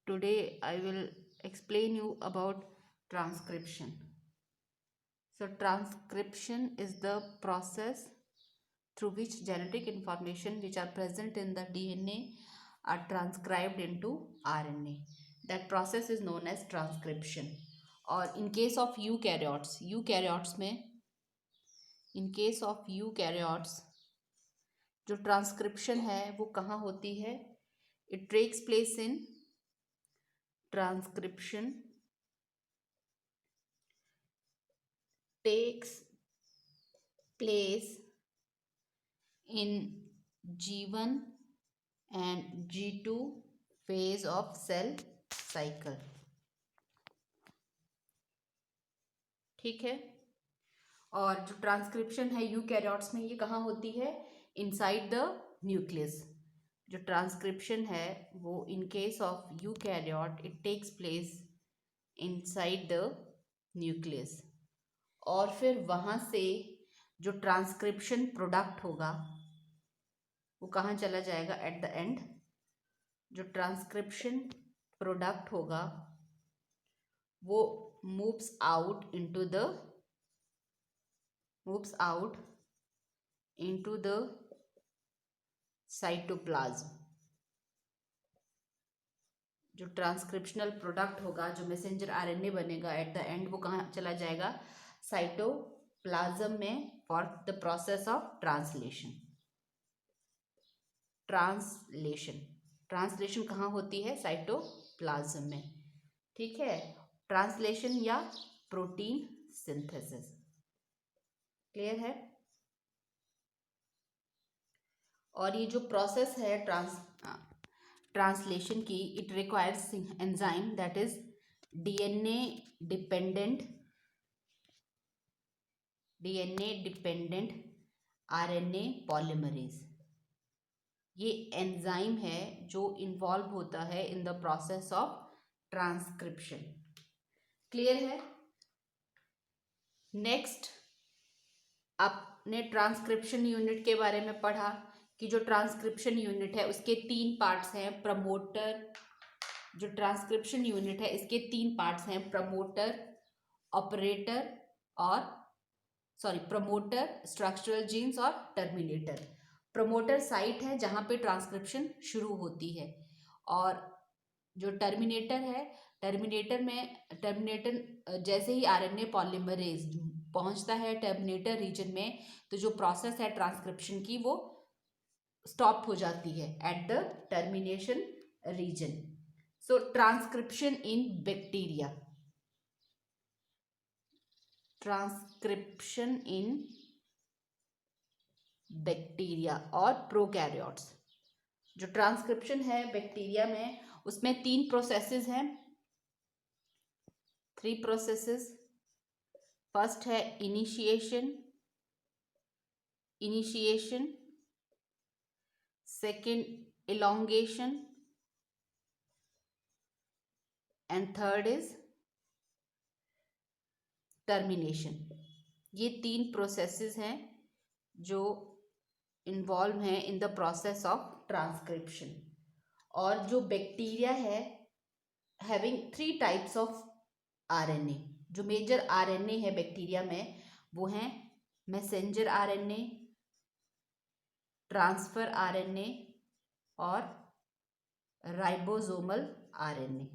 Today I will explain you about transcription. So transcription is the process through which genetic information which are present in the DNA are transcribed into RNA. That process is known as transcription. और in case of eukaryotes में in case of eukaryotes जो transcription है वो कहाँ होती है? It takes place in transcription takes place in G1 and G2 phase of cell cycle. ठीक है। और जो ट्रांसक्रिप्शन है यूकैरियोट्स में ये कहाँ होती है? Inside the nucleus. जो ट्रांसक्रिप्शन है वो in case of eukaryote it takes place inside the nucleus. और फिर वहाँ से जो ट्रांसक्रिप्शन प्रोडक्ट होगा वो कहाँ चला जाएगा? एट द एंड जो ट्रांसक्रिप्शन प्रोडक्ट होगा वो moves out into the cytoplasm. जो ट्रांसक्रिप्शनल प्रोडक्ट होगा, जो मैसेंजर आरएनए बनेगा, एट द एंड वो कहाँ चला जाएगा? साइटोप्लाज्म में for the process of translation कहाँ होती है? साइटोप्लाज्म में। ठीक है। ट्रांसलेशन या प्रोटीन सिंथेसिस। क्लियर है? और ये जो प्रोसेस है ट्रांसलेशन की, it requires enzyme that is DNA dependent RNA polymerase. ये एंजाइम है जो इन्वॉल्व होता है इन the process of transcription. Clear है? नेक्स्ट आपने ट्रांसक्रिप्शन यूनिट के बारे में पढ़ा कि जो ट्रांसक्रिप्शन यूनिट है उसके 3 पार्ट्स हैं। प्रमोटर, जो ट्रांसक्रिप्शन यूनिट है इसके 3 पार्ट्स हैं, प्रमोटर, ऑपरेटर और प्रमोटर, स्ट्रक्चरल जीन्स और टर्मिनेटर। प्रमोटर साइट है जहाँ पे ट्रांसक्रिप्शन शुरू होती है, और जो टर्मिनेटर है, टर्मिनेटर जैसे ही आरएनए पॉलीमरेज पहुंचता है टर्मिनेटर रीजन में, तो जो प्रोसेस है ट्रांसक्रिप्शन की वो स्टॉप हो जाती है at the termination region. So transcription in bacteria, और प्रोकैरियोट्स। जो ट्रांसक्रिप्शन है बैक्टीरिया में उसमें 3 प्रोसेसेस हैं, 3 प्रोसेसेस। फर्स्ट है initiation, second elongation and third is termination. ये 3 प्रोसेसेस हैं जो इन्वॉल्व हैं in the process of transcription. और जो बैक्टीरिया है हैविंग 3 टाइप्स ऑफ आरएनए। जो मेजर आरएनए है बैक्टीरिया में वो हैं मैसेंजर आरएनए, ट्रांसफर आरएनए और राइबोसोमल आरएनए।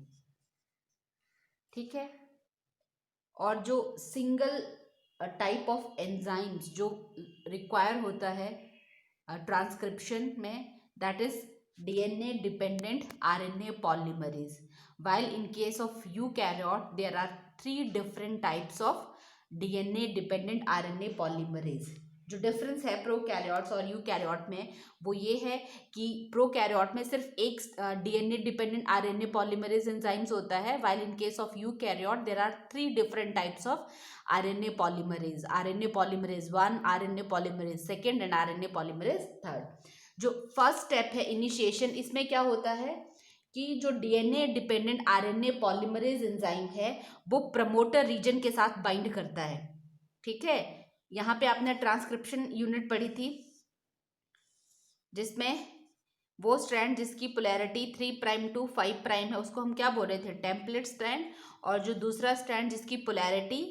ठीक है। और जो सिंगल टाइप ऑफ एंजाइम्स जो रिक्वायर होता है ट्रांसक्रिप्शन में, that is DNA dependent RNA polymerase. while in case of eukaryote there are 3 different types of DNA dependent RNA polymerase। जो डिफरेंस है प्रोकैरियोट्स और यूकैरियोट में वो ये है कि प्रोकैरियोट में सिर्फ एक DNA dependent RNA polymerase enzymes होता है, while in case of eukaryote there are 3 different types of RNA polymerase 1, RNA polymerase 2 and RNA polymerase 3। जो फर्स्ट स्टेप है इनिशिएशन, इसमें क्या होता है कि जो DNA dependent RNA polymerase enzyme है वो प्रमोटर रीजन के साथ बाइंड करता है। ठीक है। यहाँ पे आपने ट्रांसक्रिप्शन यूनिट पढ़ी थी जिसमें वो स्ट्रैंड जिसकी पोलैरिटी 3 प्राइम टू 5 प्राइम है उसको हम क्या बोल रहे थे, टेम्पलेट स्ट्रैंड। और जो दूसरा स्ट्रैंड जिसकी पोलैरिटी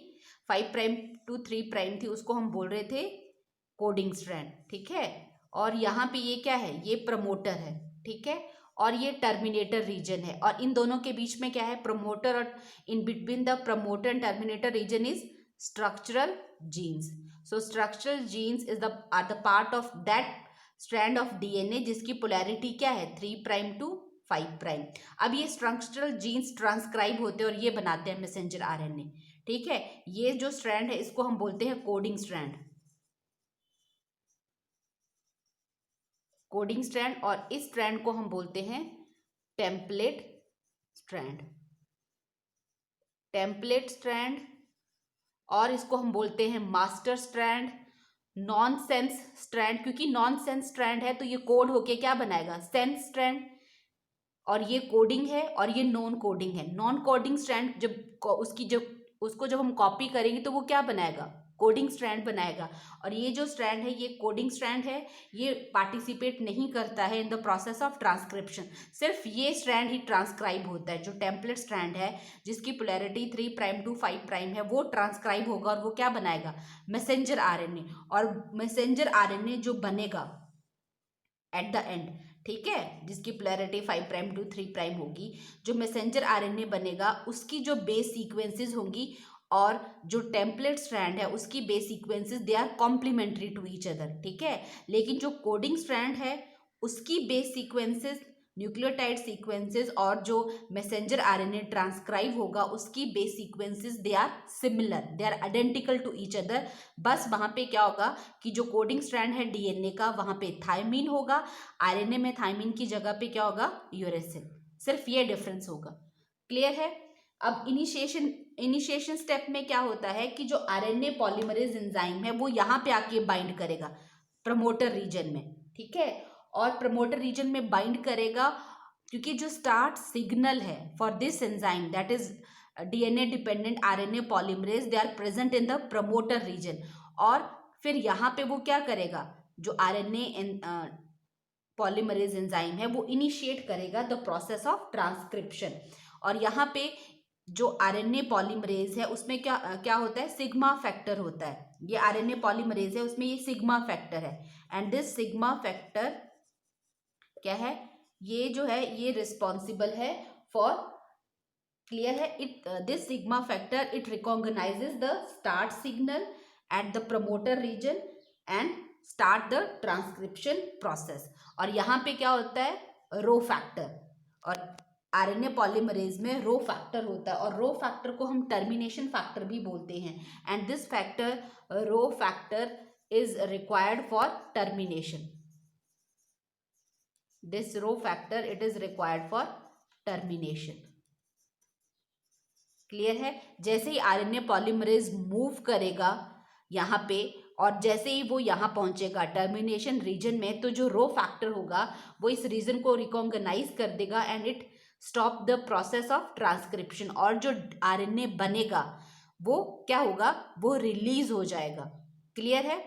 5 प्राइम टू 3 प्राइम थी उसको हम बोल रहे थे कोडिंग स्ट्रैंड, ठीक है। और यहाँ पे ये क्या है, ये प्रमोटर है, ठीक है, और ये टर्मिनेटर रीजन है। और इन दोनों के बीच में क्या है, प्रमोटर, और in between the promoter and terminator region is structural genes. So structural genes is the are the part of that strand of DNA जिसकी पोलैरिटी क्या है, 3 प्राइम टू 5 प्राइम। अब ये स्ट्रक्चरल जीन्स ट्रांसक्राइब होते हैं और ये बनाते हैं मैसेंजर आरएनए, ठीक है। ये जो स्ट्रैंड है इसको हम बोलते हैं कोडिंग स्ट्रैंड, कोडिंग स्ट्रैंड। और इस स्ट्रैंड को हम बोलते हैं टेम्पलेट स्ट्रैंड, टेम्पलेट स्ट्रैंड। और इसको हम बोलते हैं master strand, non sense strand, क्योंकि नॉन सेंस स्ट्रैंड है तो ये कोड होके क्या बनाएगा, सेंस स्ट्रैंड। और ये कोडिंग है और ये नॉन कोडिंग है। नॉन कोडिंग स्ट्रैंड उसको जब हम कॉपी करेंगे तो वो क्या बनाएगा, कोडिंग स्ट्रैंड बनाएगा। और ये जो स्ट्रैंड है ये कोडिंग स्ट्रैंड है, ये पार्टिसिपेट नहीं करता है इन द प्रोसेस ऑफ ट्रांसक्रिप्शन। सिर्फ ये स्ट्रैंड ही ट्रांसक्राइब होता है। जो टेम्पलेट स्ट्रैंड है जिसकी पोलैरिटी 3 प्राइम टू 5 प्राइम है वो ट्रांसक्राइब होगा और वो क्या बनाएगा, मैसेंजर आरएनए। और मैसेंजर आरएनए जो बनेगा एट द एंड, ठीक है, जिसकी पोलैरिटी 5 प्राइम टू 3 प्राइम होगी, जो मैसेंजर आरएनए बनेगा उसकी जो बेस सीक्वेंसेस होंगी और जो टेम्पलेट स्ट्रैंड है उसकी base sequences they are complementary to each other, ठीक है। लेकिन जो कोडिंग स्ट्रैंड है उसकी बेस सीक्वेंसेस, न्यूक्लियोटाइड सीक्वेंसेस, और जो मैसेंजर आरएनए ट्रांसक्राइब होगा उसकी base sequences they are similar, they are identical to each other. बस वहाँ पे क्या होगा कि जो कोडिंग स्ट्रैंड है डीएनए का वहाँ पे थायमीन होगा, आरएनए में थायमीन की जगह पे क्या होगा, यूरेसिल। सिर्फ ये डिफरेंस होगा। क्लियर है। अब इनिशिएशन स्टेप में क्या होता है कि जो आरएनए पॉलीमरेज एंजाइम है वो यहाँ पे आके बाइंड करेगा प्रमोटर रीजन में, ठीक है। और प्रमोटर रीजन में बाइंड करेगा क्योंकि जो स्टार्ट सिग्नल है for this enzyme that is DNA dependent RNA polymerase they are present in the promoter region. और फिर यहाँ पे वो क्या करेगा, जो आरएनए पॉलीमरेज एंजाइम है वो इनिशिएट करेगा द प्रोसेस ऑफ ट्रांसक्रिप्शन। और यहाँ पे जो आरएनए पॉलीमरेज है उसमें क्या क्या होता है, सिग्मा फैक्टर होता है। ये आरएनए पॉलीमरेज है उसमें ये सिग्मा फैक्टर है, एंड दिस सिग्मा फैक्टर क्या है, ये जो है ये रिस्पॉन्सिबल है फॉर, क्लियर है, it this sigma factor it recognizes the start signal at the promoter region and start the transcription process. और यहाँ पे क्या होता है, रो फैक्टर। और आरएनए पॉलीमरेज में रो फैक्टर होता है और रो फैक्टर को हम टर्मिनेशन फैक्टर भी बोलते हैं। And this factor, rho factor is required for termination. This rho factor it is required for termination. Clear है। जैसे ही आरएनए पॉलीमरेज मूव करेगा यहाँ पे और जैसे ही वो यहाँ पहुंचेगा टर्मिनेशन रीजन में, तो जो रो फैक्टर होगा वो इस रीजन को रिकॉग्नाइज कर देगा and it stop the process of transcription. और जो आरएनए बनेगा वो क्या होगा, वो रिलीज हो जाएगा। क्लियर है।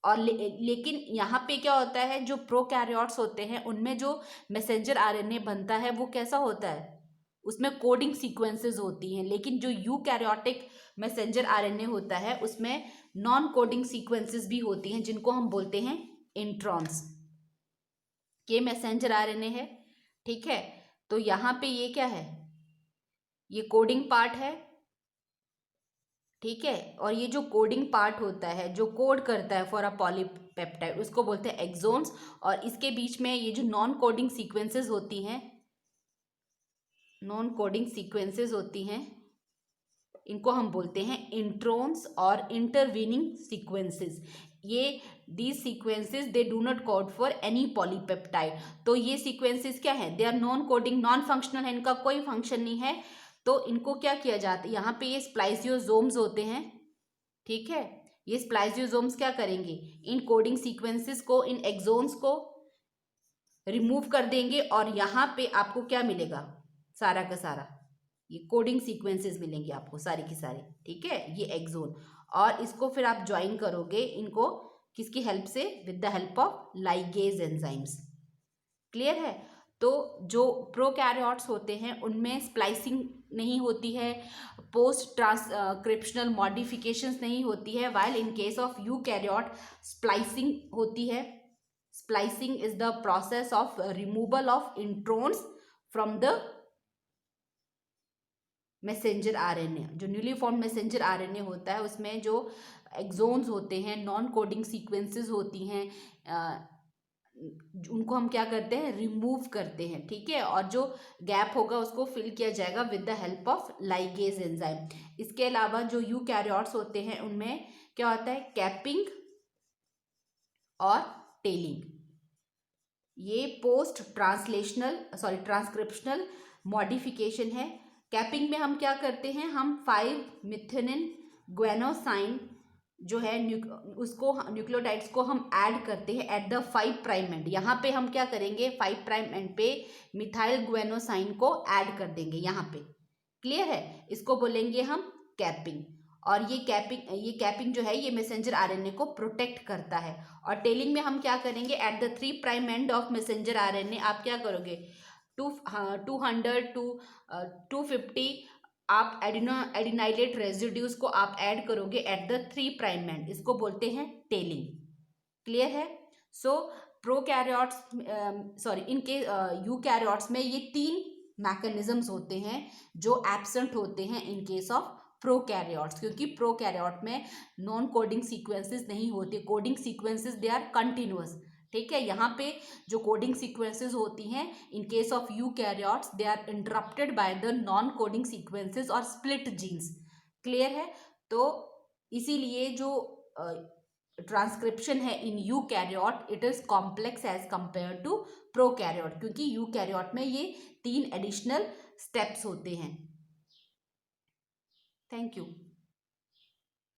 और लेकिन यहाँ पे क्या होता है, जो प्रोकैरियोट्स होते हैं उनमें जो मैसेंजर आरएनए बनता है वो कैसा होता है, उसमें कोडिंग सीक्वेंसेस होती हैं। लेकिन जो यूकैरियोटिक मैसेंजर आरएनए होता है उसमें नॉन कोडिंग सीक्वेंसेस भी होती हैं जिनको हम बोलते हैं इंट्रॉन्स। ये मैसेंजर आरएनए है, ठीक है। तो यहाँ पे ये क्या है, ये कोडिंग पार्ट है, ठीक है। और ये जो कोडिंग पार्ट होता है जो कोड करता है फॉर अ पॉलीपेप्टाइड उसको बोलते हैं एक्सोन्स। और इसके बीच में ये जो नॉन कोडिंग सीक्वेंसेस होती हैं, नॉन कोडिंग सीक्वेंसेस होती हैं, इनको हम बोलते हैं इंट्रोन्स और इंटरवीनिंग सीक्वेंसेस। ये these sequences they do not code for any polypeptide. तो ये सीक्वेंसेस क्या है, they are non coding, non functional है, इनका कोई फंक्शन नहीं है। तो इनको क्या किया जाता है, यहाँ पे ये स्प्लाइसियोसोम्स होते हैं, ठीक है। ये स्प्लाइसियोसोम्स क्या करेंगे, इन कोडिंग सीक्वेंसेस को, इन एक्सोन्स को रिमूव कर देंगे और यहाँ पे आपको क्या मिलेगा, सारा का सारा ये कोडिंग सीक्वेंसेस मिलेंगे आपको सारी की सारी, ठीक है, ये एक्सोन। और इसको फिर आप ज्वाइन करोगे इनको किसकी हेल्प से, with the help of ligase enzymes. Clear है। तो जो प्रोकैरियोट्स होते हैं उनमें स्प्लाइसिंग नहीं होती है, पोस्ट ट्रांसक्रिप्शनल मॉडिफिकेशंस नहीं होती है, while in case of eukaryote splicing होती है। Splicing is the process of removal of introns from the messenger RNA. जो न्यूली फॉर्म्ड मैसेंजर आरएनए होता है उसमें जो एक्सोन्स होते हैं, नॉन कोडिंग सीक्वेंसेस होती हैं, उनको हम क्या करते हैं, रिमूव करते हैं, ठीक है। और जो गैप होगा उसको फिल किया जाएगा with the help of ligase enzyme. इसके अलावा जो यूकैरियोट्स होते हैं उनमें क्या होता है, कैपिंग और टेलिंग। ये पोस्ट ट्रांसक्रिप्शनल मॉडिफिकेशन है। कैपिंग में हम क्या करते हैं, हम 5-मेथिओनिन ग्वेनोसाइन जो है उसको न्यूक्लियोटाइड्स को हम ऐड करते हैं एट द 5 प्राइम एंड। यहाँ पे हम क्या करेंगे, 5 प्राइम एंड पे मिथाइल ग्वेनोसाइन को ऐड कर देंगे यहाँ पे। क्लियर है, इसको बोलेंगे हम कैपिंग। और ये कैपिंग जो है ये मैसेंजर आरएनए को प्रोटेक्ट करता है। और टेलिंग में हम क्या करेंगे, at the 3 prime end of messenger RNA आप क्या करोगे, 200 to 250 आप एडिनाइलेट रेजिड्यूज को आप ऐड करोगे एट द 3 प्राइम एंड, इसको बोलते हैं टेलिंग। क्लियर है। सो प्रोकैरियोट्स इनके यूकैरियोट्स में ये 3 मैकेनिज्म्स होते हैं जो एब्सेंट होते हैं इन केस ऑफ प्रोकैरियोट्स, क्योंकि प्रोकैरियोट में नॉन कोडिंग सीक्वेंसेस नहीं होते, coding sequences they are continuous, ठीक है। यहाँ पे जो कोडिंग सीक्वेंसेस होती हैं in case of eukaryotes they are interrupted by the non coding sequences और स्प्लिट जीन्स। क्लियर है। तो इसीलिए जो ट्रांसक्रिप्शन है in eukaryote it is complex as compare to prokaryote, क्योंकि यूकैरियोट में ये 3 एडिशनल स्टेप्स होते हैं। Thank you.